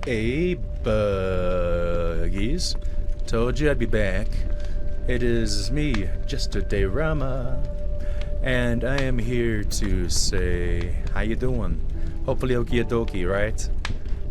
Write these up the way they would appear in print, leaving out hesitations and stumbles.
Hey, buggies. Told you I'd be back. It is me, Jestre DeRama, and I am here to say, how you doing? Hopefully okie dokie, right?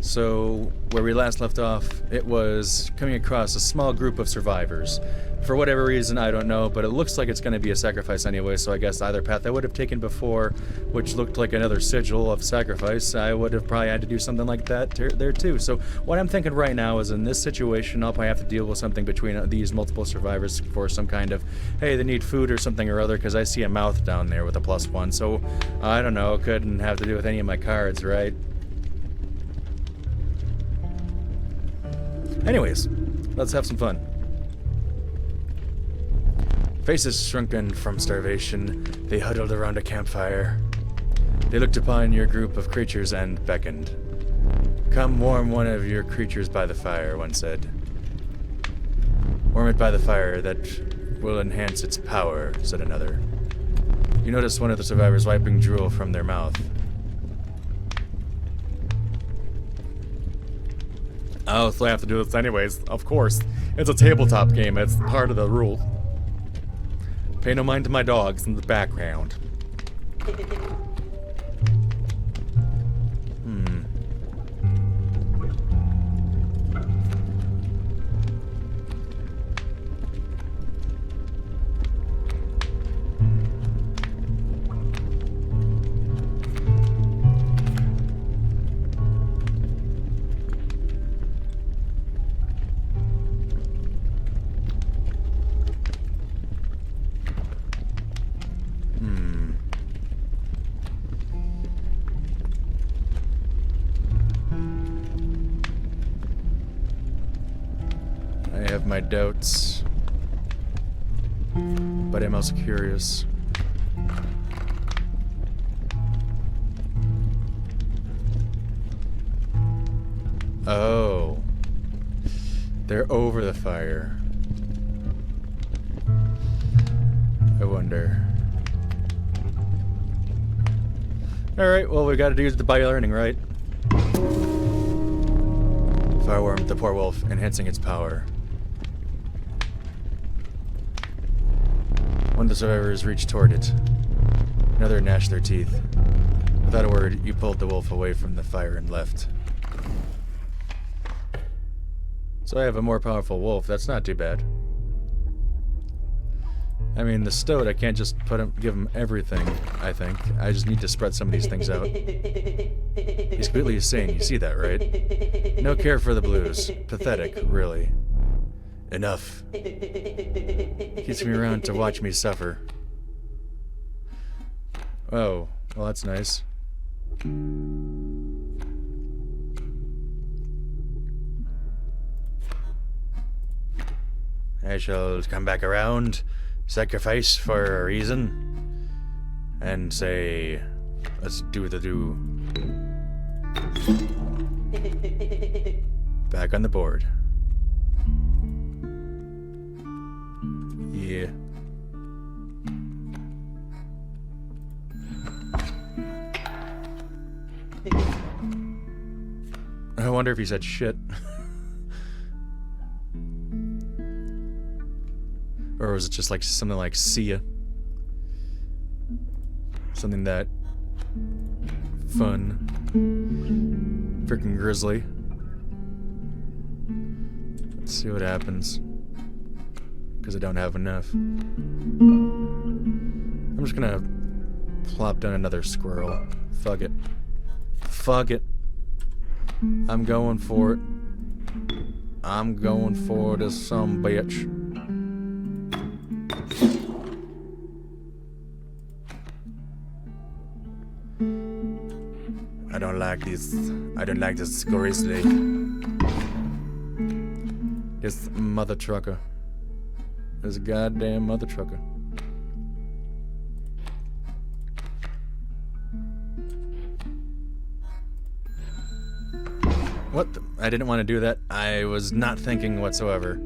So, where we last left off, it was coming across a small group of survivors. For whatever reason, I don't know, but it looks like it's going to be a sacrifice anyway, so I guess either path I would have taken before, which looked like another sigil of sacrifice, I would have probably had to do something like that there too. So what I'm thinking right now is in this situation, I'll probably have to deal with something between these multiple survivors for some kind of, hey, they need food or something or other, because I see a mouth down there with a +1, so I don't know, couldn't have to do with any of my cards, right? Anyways, let's have some fun. Faces shrunken from starvation, they huddled around a campfire. They looked upon your group of creatures and beckoned. Come warm one of your creatures by the fire, one said. Warm it by the fire, that will enhance its power, said another. You noticed one of the survivors wiping drool from their mouth. Oh, so I have to do this anyways, of course. It's a tabletop game, it's part of the rule. Pay no mind to my dogs in the background. I have my doubts, but I'm also curious. Oh, they're over the fire. I wonder. Alright, well, we gotta do the by learning, right? Fireworm, the poor wolf, enhancing its power. One of the survivors reached toward it. Another gnashed their teeth. Without a word, you pulled the wolf away from the fire and left. So I have a more powerful wolf. That's not too bad. I mean, the stoat, I can't just give him everything, I think. I just need to spread some of these things out. He's completely insane, you see that, right? No care for the blues. Pathetic, really. Enough. Keeps me around to watch me suffer. Oh, well that's nice. I shall come back around, sacrifice for a reason, and say, let's do the do. Back on the board. Yeah. I wonder if he said shit. Or was it just like something like see ya? Something that fun. Freaking grizzly. Let's see what happens. Because I don't have enough. I'm just gonna plop down another squirrel. Fuck it. Fuck it. I'm going for it. I'm going for this some bitch. I don't like this. I don't like this grizzly. This mother trucker. This goddamn mother trucker. What the? I didn't want to do that. I was not thinking whatsoever.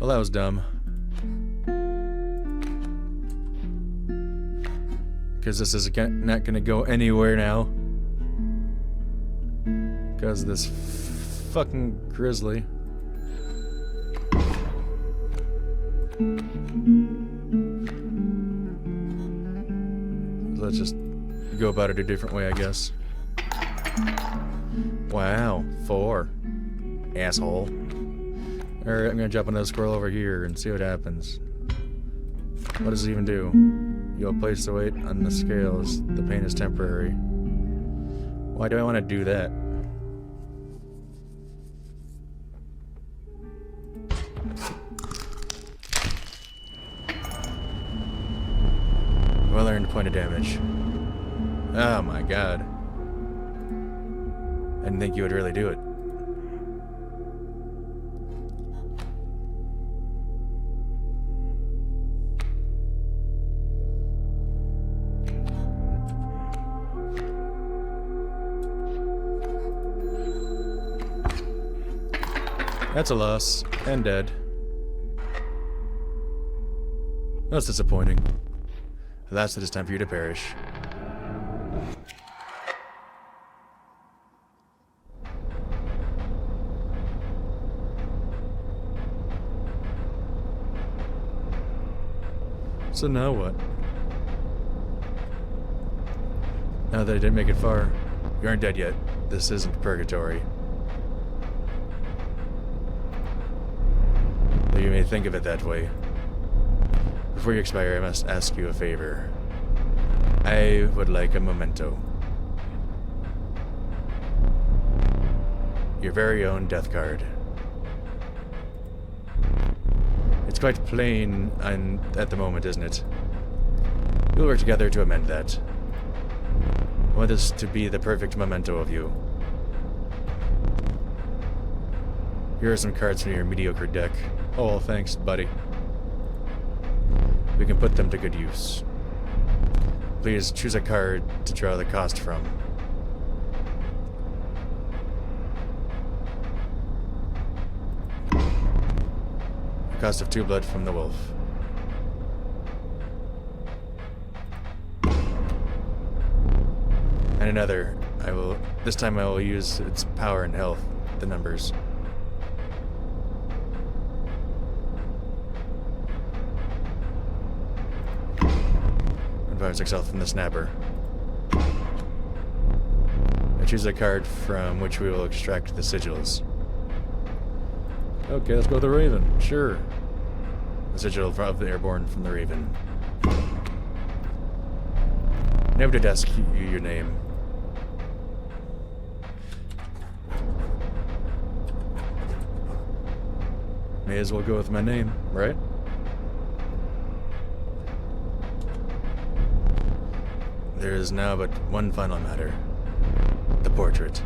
Well, that was dumb. because this is not going to go anywhere now. Because of this fucking grizzly. Let's just go about it a different way, I guess. Wow, 4. Asshole. Alright, I'm gonna jump on that squirrel over here and see what happens. What does it even do? You will place the weight on the scales. The pain is temporary. Why do I want to do that? Well earned point of damage. Oh my god. I didn't think you would really do it. That's a loss. And dead. That's disappointing. Alas, it is time for you to perish. So now what? Now that I didn't make it far, you aren't dead yet. This isn't purgatory. Though you may think of it that way. Before you expire, I must ask you a favor. I would like a memento. Your very own death card. It's quite plain at the moment, isn't it? We'll work together to amend that. I want this to be the perfect memento of you. Here are some cards from your mediocre deck. Oh, well, thanks, buddy. We can put them to good use. Please choose a card to draw the cost from. The cost of 2 blood from the wolf. And another. This time I will use its power and health, the numbers. Fires itself from the snapper. I choose a card from which we will extract the sigils. Okay, let's go with the Raven. Sure. The sigil of the airborne from the Raven. Never did ask you your name. May as well go with my name, right? There is now but one final matter. The portrait.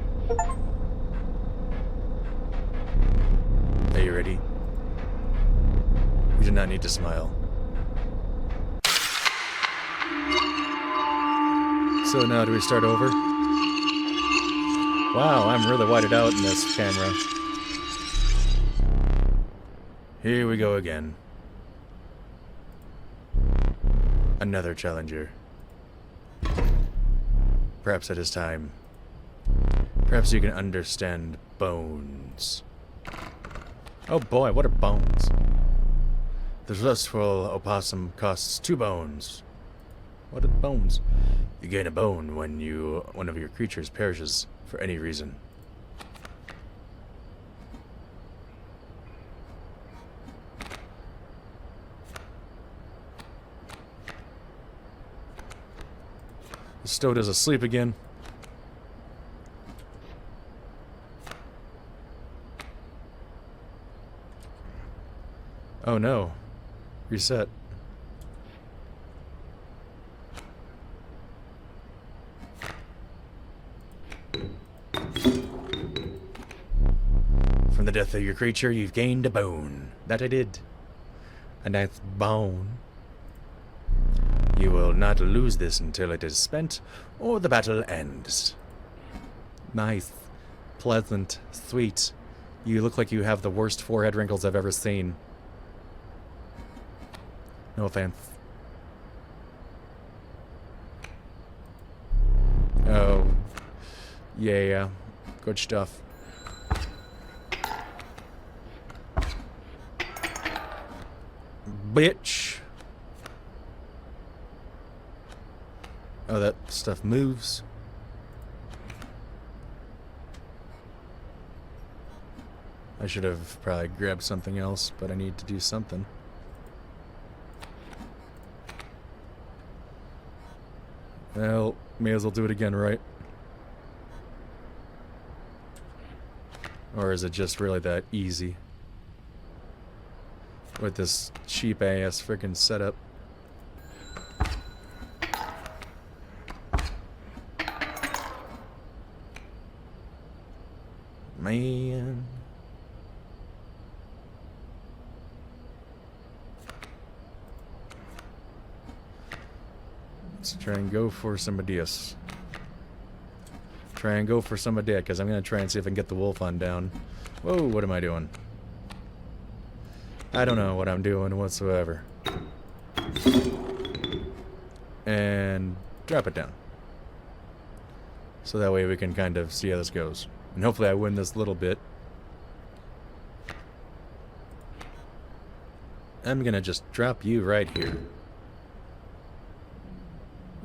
Are you ready? You do not need to smile. So now do we start over? Wow, I'm really whited out in this camera. Here we go again. Another challenger. Perhaps it is time. Perhaps you can understand bones. Oh boy, what are bones? The lustful opossum costs 2 bones. What are bones? You gain a bone when one of your creatures perishes for any reason. The stoat is asleep again. Oh no. Reset. From the death of your creature, you've gained a bone. That I did. A nice bone. You will not lose this until it is spent, or the battle ends. Nice. Pleasant. Sweet. You look like you have the worst forehead wrinkles I've ever seen. No offense. Yeah, good stuff. Bitch. Oh, that stuff moves. I should have probably grabbed something else, but I need to do something. Well, may as well do it again, right? Or is it just really that easy? With this cheap-ass freaking setup. Man. Let's try and go for somebody else. Try and go for somebody else, because I'm going to try and see if I can get the wolf on down. Whoa, what am I doing? I don't know what I'm doing whatsoever. And drop it down. So that way we can kind of see how this goes. And hopefully I win this little bit. I'm going to just drop you right here.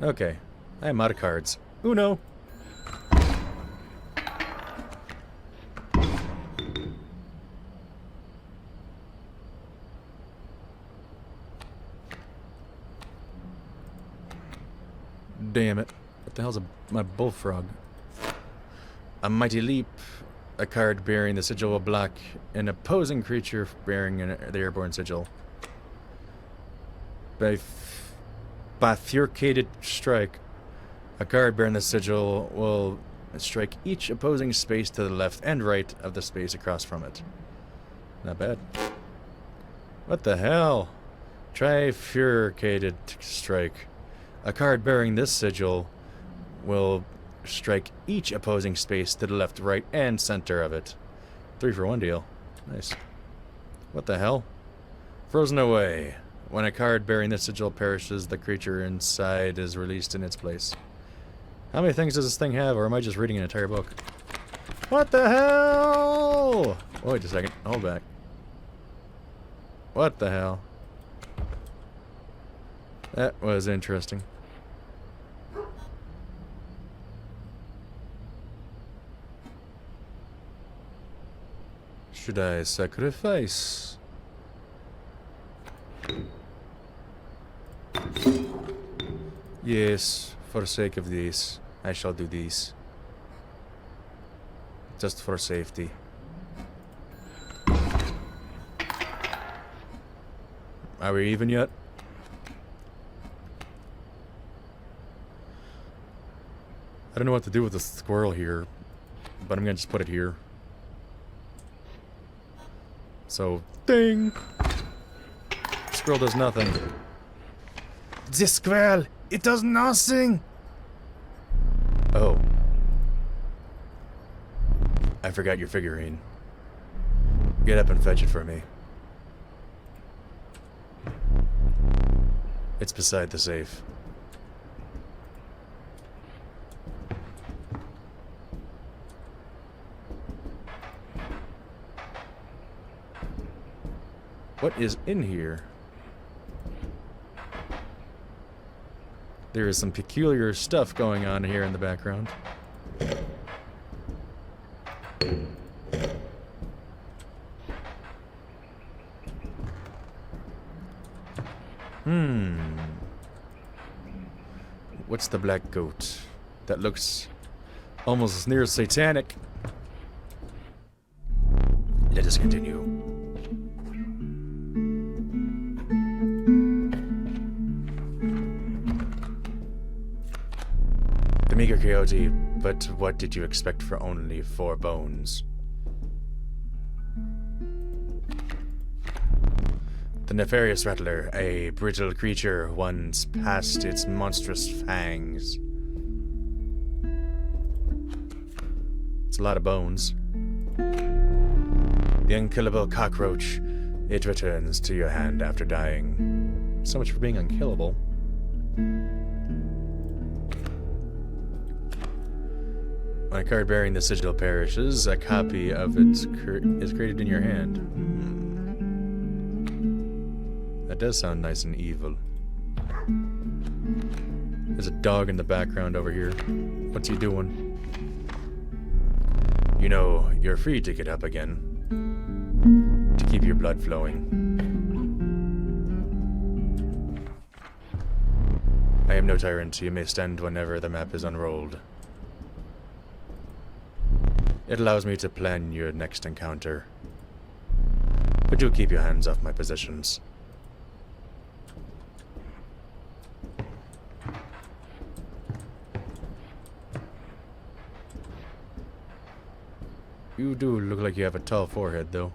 Okay, I'm out of cards. Uno! Damn it. What the hell's my bullfrog? A mighty leap. A card bearing the sigil will block an opposing creature bearing the airborne sigil. Bifurcated strike. A card bearing the sigil will strike each opposing space to the left and right of the space across from it. Not bad. What the hell? Trifurcated strike. A card bearing this sigil will strike each opposing space to the left, right, and center of it. 3-for-1 deal. Nice. What the hell? Frozen away. When a card bearing this sigil perishes, the creature inside is released in its place. How many things does this thing have, or am I just reading an entire book? What the hell? Oh, wait a second. Hold back. What the hell? That was interesting. Should I sacrifice? Yes, for sake of this, I shall do this. Just for safety. Are we even yet? I don't know what to do with the squirrel here, but I'm gonna just put it here. So, ding! Squirrel does nothing. The squirrel! It does nothing! Oh. I forgot your figurine. Get up and fetch it for me. It's beside the safe. What is in here? There is some peculiar stuff going on here in the background. What's the black goat? That looks almost as near satanic. Let us continue. The meager coyote, but what did you expect for only 4 bones? The nefarious rattler, a brittle creature once past its monstrous fangs. It's a lot of bones. The unkillable cockroach, it returns to your hand after dying. So much for being unkillable. On a card bearing the sigil perishes, a copy of it is created in your hand. That does sound nice and evil. There's a dog in the background over here. What's he doing? You know, you're free to get up again. To keep your blood flowing. I am no tyrant. You may stand whenever the map is unrolled. It allows me to plan your next encounter. But do keep your hands off my possessions. You do look like you have a tall forehead, though.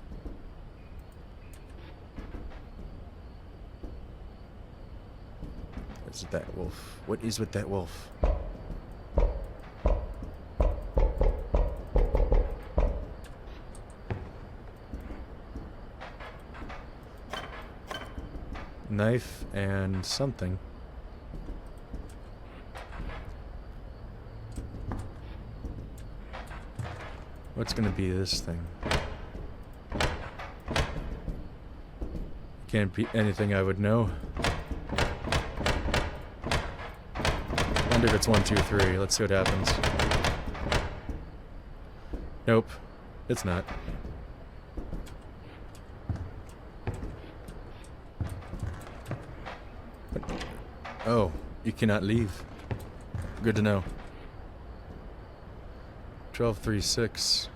What's with that wolf? What is with that wolf? Knife and something. What's gonna be this thing? Can't be anything I would know. Wonder if it's 1, 2, 3. Let's see what happens. Nope, it's not. Oh, you cannot leave. Good to know. 12, 3, 6.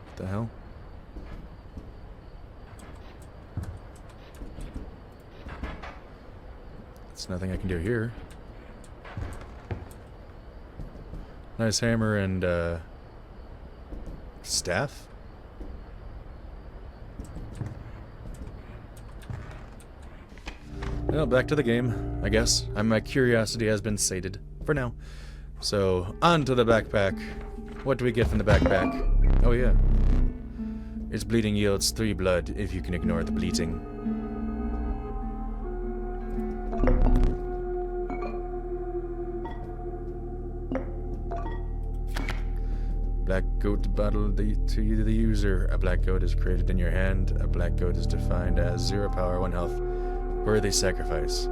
What the hell? There's nothing I can do here. Nice hammer and staff. Well, back to the game, I guess. My curiosity has been sated for now. So, on to the backpack. What do we get from the backpack? Oh yeah. Its bleeding yields 3 blood if you can ignore the bleeding. Black goat bottle to the user. A black goat is created in your hand. A black goat is defined as 0 power, 1 health. Worthy sacrifice.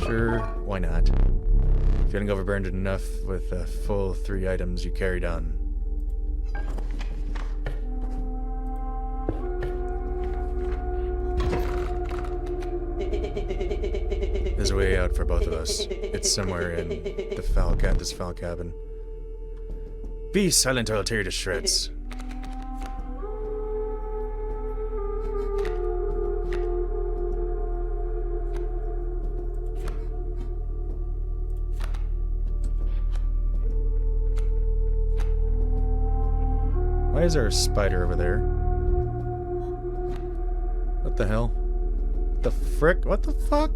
Sure, why not? Feeling overburdened enough with the full 3 items you carried on. There's a way out for both of us. It's somewhere in the this foul cabin. Be silent or I'll tear you to shreds. Why is there a spider over there? What the hell? What the frick? What the fuck?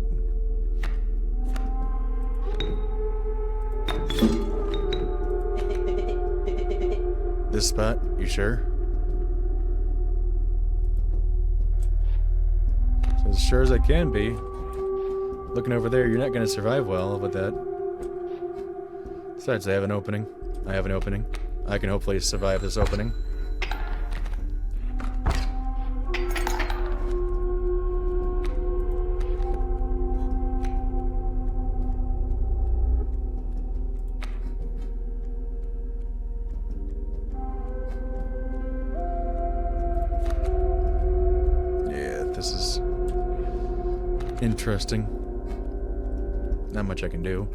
This spot? You sure? So as sure as I can be. Looking over there, you're not going to survive well with that. Besides, I have an opening. I have an opening. I can hopefully survive this opening. This is interesting. Not much I can do.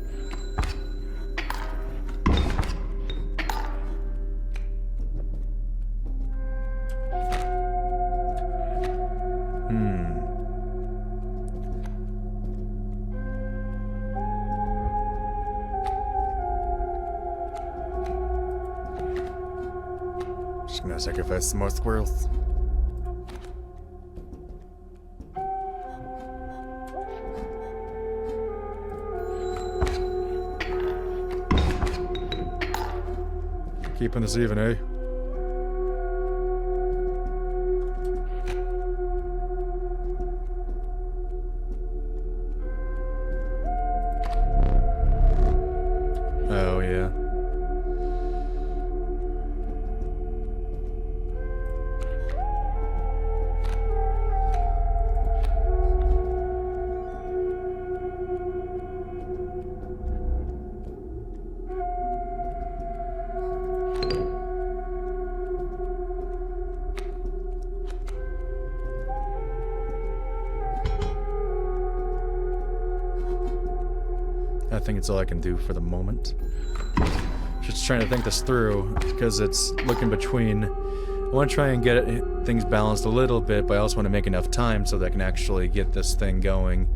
Just gonna sacrifice some more squirrels. Keeping this even, eh? Oh, yeah. I think it's all I can do for the moment. Just trying to think this through, because it's looking between... I want to try and get things balanced a little bit, but I also want to make enough time so that I can actually get this thing going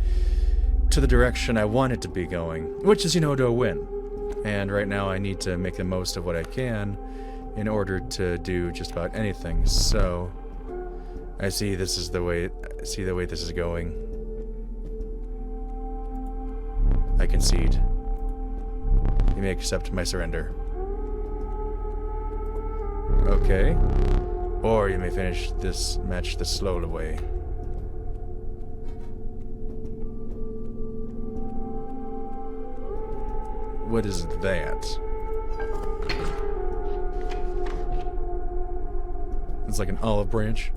to the direction I want it to be going, which is, you know, to a win. And right now I need to make the most of what I can in order to do just about anything. So I see this is the way this is going. I concede. You may accept my surrender. Okay. Or you may finish this match the slow way. What is that? It's like an olive branch.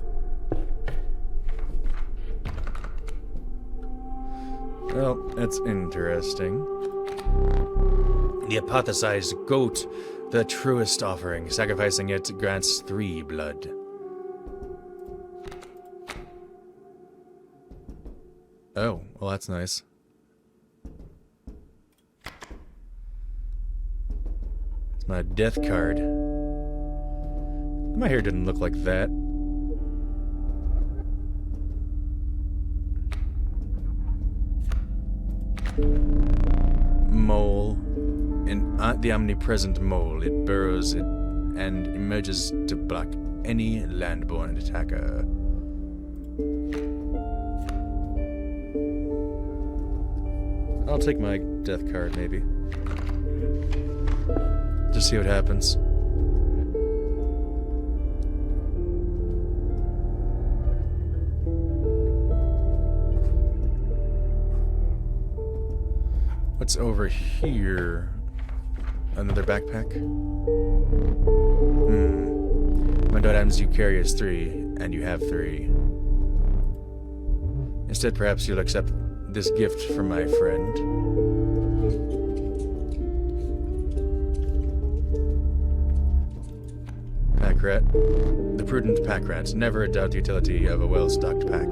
Well, that's interesting. The hypothesized goat, the truest offering. Sacrificing it grants 3 blood. Oh, well that's nice. It's my death card. My hair didn't look like that. Mole. The omnipresent mole. It burrows it and emerges to block any landborne attacker. I'll take my death card, maybe. Just see what happens. What's over here? Another backpack? Amount of items you carry is 3, and you have 3. Instead, perhaps you'll accept this gift from my friend. Pack rat. The prudent pack rat. Never doubt the utility of a well-stocked pack.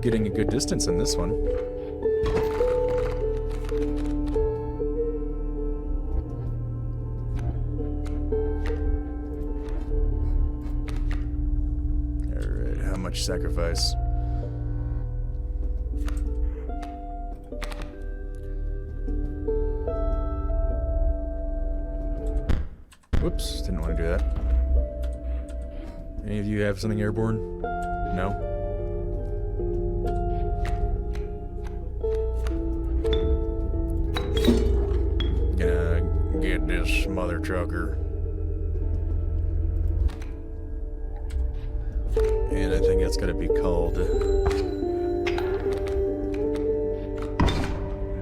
Getting a good distance in this one. Alright, how much sacrifice? Whoops, didn't want to do that. Any of you have something airborne? No? Get this mother trucker. And I think that's gonna be called...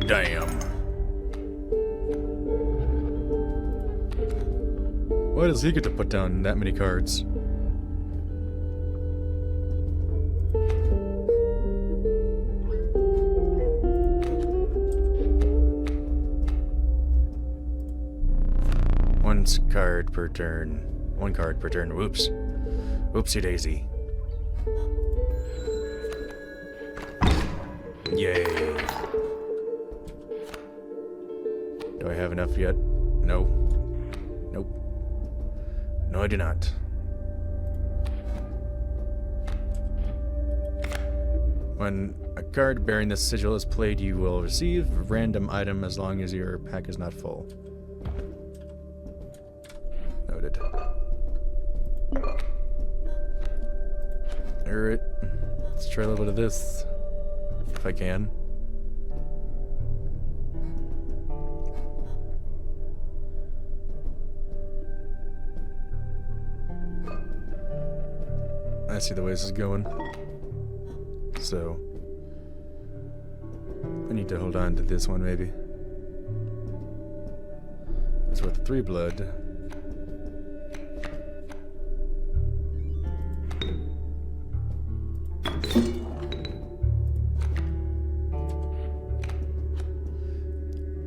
Damn. Why does he get to put down that many cards? Card per turn. 1 card per turn. Whoops. Whoopsie daisy. Yay. Do I have enough yet? No. Nope. No, I do not. When a card bearing this sigil is played, you will receive a random item as long as your pack is not full. Noted. Alright. Let's try a little bit of this. If I can. I see the way this is going. So I need to hold on to this one, maybe. It's worth 3 blood.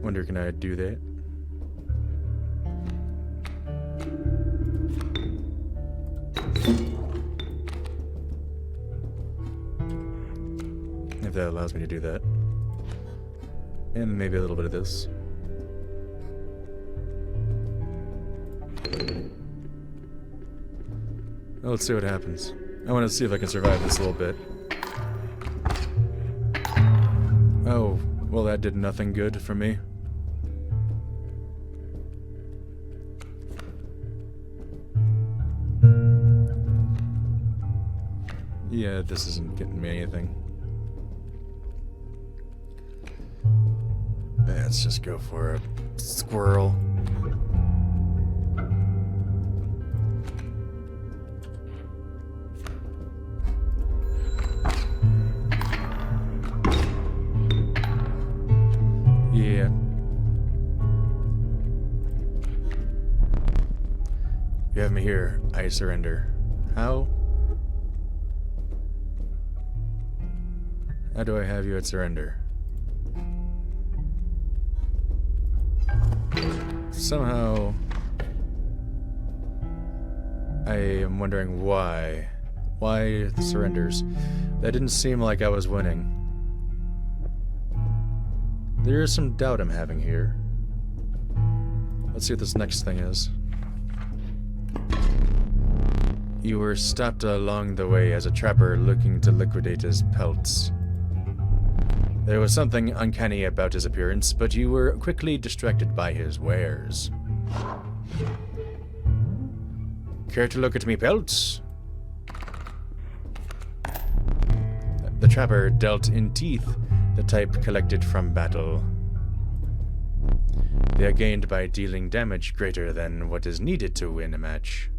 Wonder, can I do that? If that allows me to do that. And maybe a little bit of this. Well, let's see what happens. I want to see if I can survive this a little bit. Oh, well, that did nothing good for me. Yeah, this isn't getting me anything. Let's just go for a squirrel. Yeah. You have me here. I surrender. How? How do I have you at surrender? Somehow I am wondering why. Why the surrenders? That didn't seem like I was winning. There is some doubt I'm having here. Let's see what this next thing is. You were stopped along the way as a trapper looking to liquidate his pelts. There was something uncanny about his appearance, but you were quickly distracted by his wares. Care to look at me pelts? The trapper dealt in teeth, the type collected from battle. They are gained by dealing damage greater than what is needed to win a match.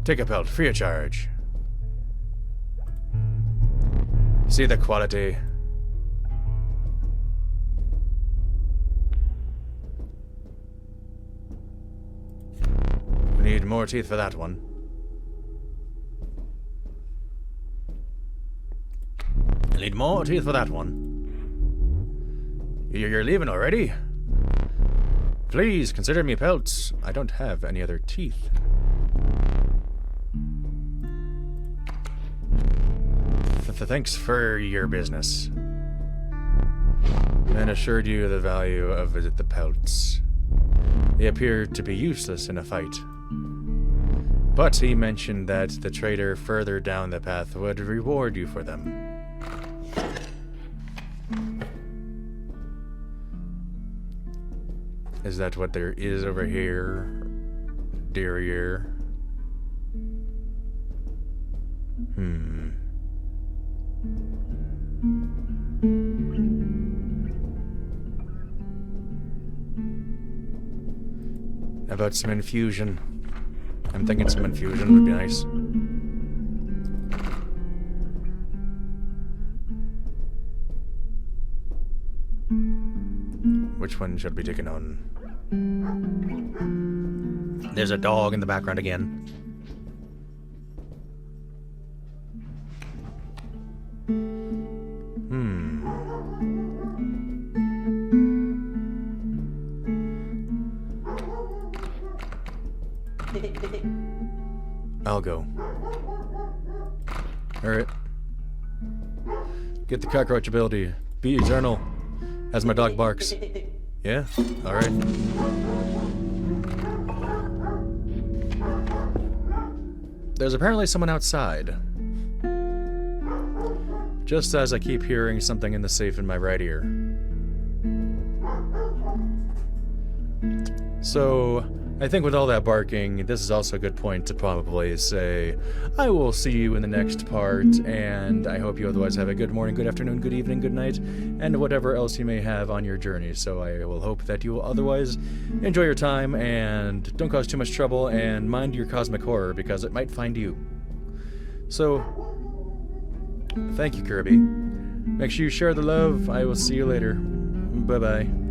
Take a pelt, free of charge. See the quality. Need more teeth for that one. Need more teeth for that one. You're leaving already? Please consider me pelts. I don't have any other teeth. Thanks for your business. Man assured you the value of the pelts. They appear to be useless in a fight. But he mentioned that the trader further down the path would reward you for them. Is that what there is over here? Derriere? How about some infusion? I'm thinking some infusion would be nice. Which one should be taken on? There's a dog in the background again. I'll go. Alright. Get the cockroach ability. Be eternal. As my dog barks. Yeah? Alright. There's apparently someone outside. Just as I keep hearing something in the safe in my right ear. So, I think with all that barking, this is also a good point to probably say, I will see you in the next part, and I hope you otherwise have a good morning, good afternoon, good evening, good night, and whatever else you may have on your journey. So I will hope that you will otherwise enjoy your time, and don't cause too much trouble, and mind your cosmic horror, because it might find you. So, thank you, Kirby. Make sure you share the love. I will see you later. Bye-bye.